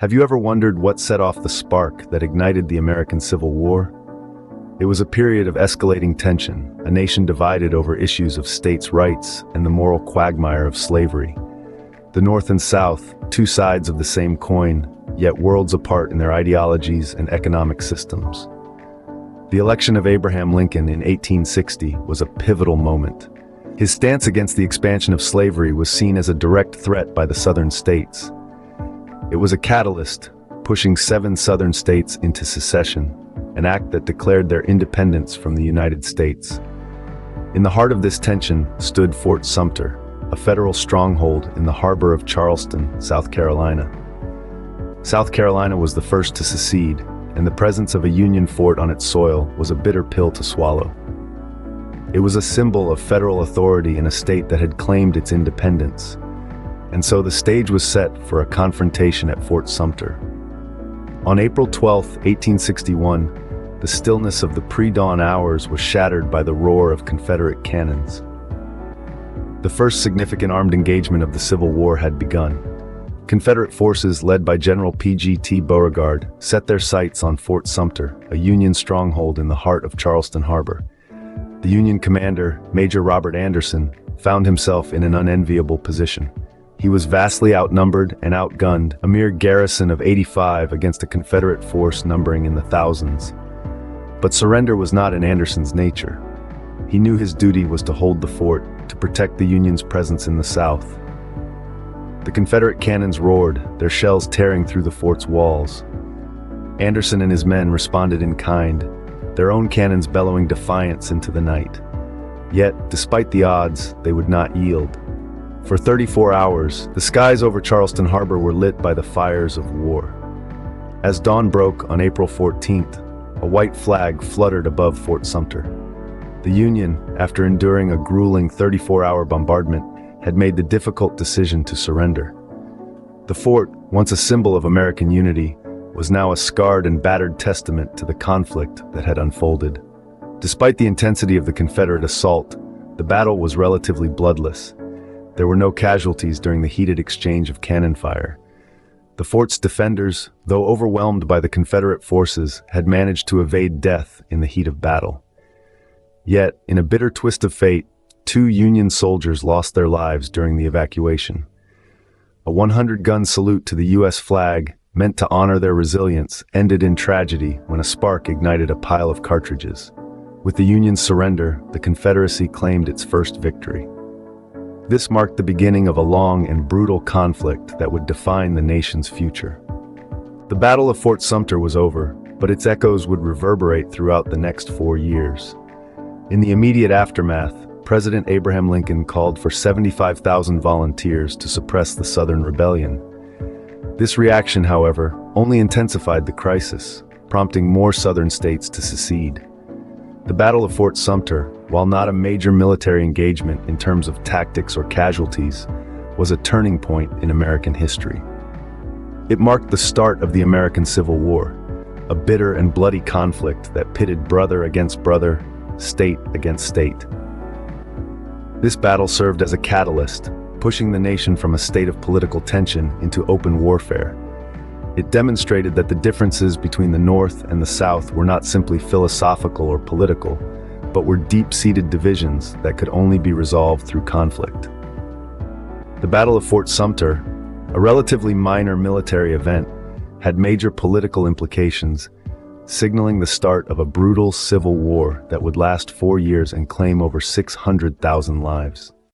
Have you ever wondered what set off the spark that ignited the American Civil War? It was a period of escalating tension, a nation divided over issues of states' rights and the moral quagmire of slavery. The North and South, two sides of the same coin, yet worlds apart in their ideologies and economic systems. The election of Abraham Lincoln in 1860 was a pivotal moment. His stance against the expansion of slavery was seen as a direct threat by the Southern states. It was a catalyst, pushing 7 Southern states into secession, an act that declared their independence from the United States. In the heart of this tension stood Fort Sumter, a federal stronghold in the harbor of Charleston, South Carolina. South Carolina was the first to secede, and the presence of a Union fort on its soil was a bitter pill to swallow. It was a symbol of federal authority in a state that had claimed its independence. And so the stage was set for a confrontation at Fort Sumter. On April 12, 1861, the stillness of the pre-dawn hours was shattered by the roar of Confederate cannons. The first significant armed engagement of the Civil War had begun. Confederate forces led by General P.G.T. Beauregard set their sights on Fort Sumter, a Union stronghold in the heart of Charleston Harbor. The Union commander, Major Robert Anderson, found himself in an unenviable position. He was vastly outnumbered and outgunned, a mere garrison of 85 against a Confederate force numbering in the thousands. But surrender was not in Anderson's nature. He knew his duty was to hold the fort, to protect the Union's presence in the South. The Confederate cannons roared, their shells tearing through the fort's walls. Anderson and his men responded in kind, their own cannons bellowing defiance into the night. Yet, despite the odds, they would not yield. For 34 hours, the skies over Charleston Harbor were lit by the fires of war. As dawn broke on April 14th, a white flag fluttered above Fort Sumter. The Union, after enduring a grueling 34-hour bombardment, had made the difficult decision to surrender. The fort, once a symbol of American unity, was now a scarred and battered testament to the conflict that had unfolded. Despite the intensity of the Confederate assault, the battle was relatively bloodless. There were no casualties during the heated exchange of cannon fire. The fort's defenders, though overwhelmed by the Confederate forces, had managed to evade death in the heat of battle. Yet, in a bitter twist of fate, 2 Union soldiers lost their lives during the evacuation. A 100-gun salute to the U.S. flag, meant to honor their resilience, ended in tragedy when a spark ignited a pile of cartridges. With the Union's surrender, the Confederacy claimed its first victory. This marked the beginning of a long and brutal conflict that would define the nation's future. The Battle of Fort Sumter was over, but its echoes would reverberate throughout the next 4 years. In the immediate aftermath, President Abraham Lincoln called for 75,000 volunteers to suppress the Southern Rebellion. This reaction, however, only intensified the crisis, prompting more Southern states to secede. The Battle of Fort Sumter, while not a major military engagement in terms of tactics or casualties, was a turning point in American history. It marked the start of the American Civil War, a bitter and bloody conflict that pitted brother against brother, state against state. This battle served as a catalyst, pushing the nation from a state of political tension into open warfare. It demonstrated that the differences between the North and the South were not simply philosophical or political, but were deep-seated divisions that could only be resolved through conflict. The Battle of Fort Sumter, a relatively minor military event, had major political implications, signaling the start of a brutal civil war that would last 4 years and claim over 600,000 lives.